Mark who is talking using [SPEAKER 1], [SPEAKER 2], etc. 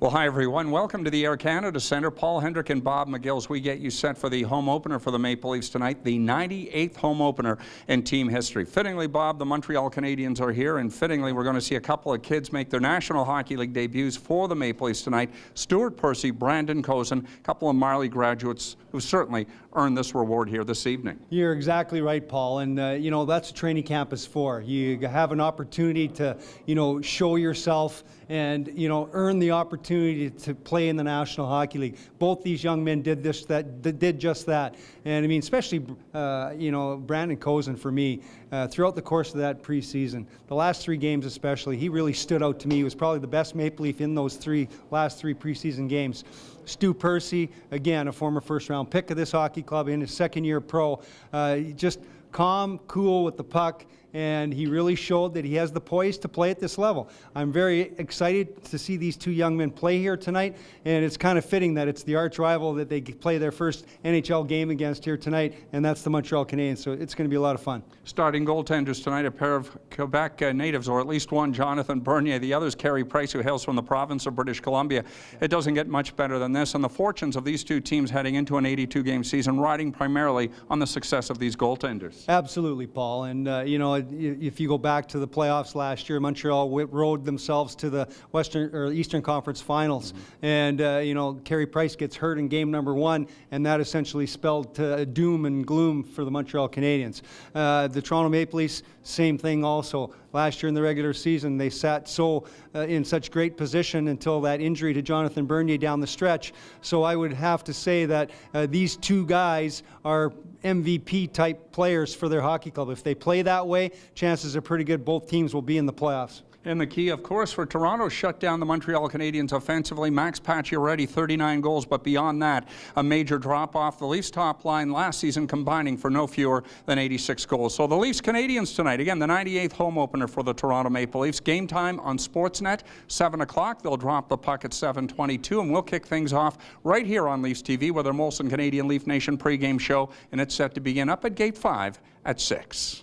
[SPEAKER 1] Well, hi, everyone. Welcome to the Air Canada Centre. Paul Hendrick and Bob McGills, we get you set for the home opener for the Maple Leafs tonight, the 98th home opener in team history. Fittingly, Bob, the Montreal Canadiens are here, and fittingly, we're going to see a couple of kids make their National Hockey League debuts for the Maple Leafs tonight. Stuart Percy, Brandon Cozen, a couple of Marley graduates who certainly earned this reward here this evening.
[SPEAKER 2] You're exactly right, Paul, and that's what training camp is for. You have an opportunity to, show yourself and, earn the opportunity to play in the National Hockey League. Both these young men did just that. And I mean, especially, Brandon Cozen for me, throughout the course of that preseason, the last three games especially, he really stood out to me. He was probably the best Maple Leaf in those last three preseason games. Stu Percy, again, a former first-round pick of this hockey club in his second year pro, just calm, cool with the puck, and he really showed that he has the poise to play at this level. I'm very excited to see these two young men play here tonight, and it's kind of fitting that it's the arch rival that they play their first NHL game against here tonight, and that's the Montreal Canadiens, so it's going to be a lot of fun.
[SPEAKER 1] Starting goaltenders tonight, a pair of Quebec natives, or at least one, Jonathan Bernier. The other is Carey Price, who hails from the province of British Columbia. It doesn't get much better than this, and the fortunes of these two teams heading into an 82-game season riding primarily on the success of these goaltenders.
[SPEAKER 2] Absolutely, Paul, and if you go back to the playoffs last year, Montreal rode themselves to the Eastern Conference Finals, and Carey Price gets hurt in game number 1, and that essentially spelled doom and gloom for the Montreal Canadiens. The Toronto Maple Leafs, same thing also. Last year in the regular season, they sat in such great position until that injury to Jonathan Bernier down the stretch. So I would have to say that these two guys are MVP-type players for their hockey club. If they play that way, chances are pretty good both teams will be in the playoffs.
[SPEAKER 1] And the key, of course, for Toronto, shut down the Montreal Canadiens offensively. Max Pacioretty, 39 goals, but beyond that, a major drop-off. The Leafs' top line last season combining for no fewer than 86 goals. So the Leafs-Canadiens tonight, again, the 98th home opener for the Toronto Maple Leafs. Game time on Sportsnet, 7 o'clock. They'll drop the puck at 7:22, and we'll kick things off right here on Leafs TV with our Molson Canadian Leaf Nation pregame show, and it's set to begin up at Gate 5 at 6.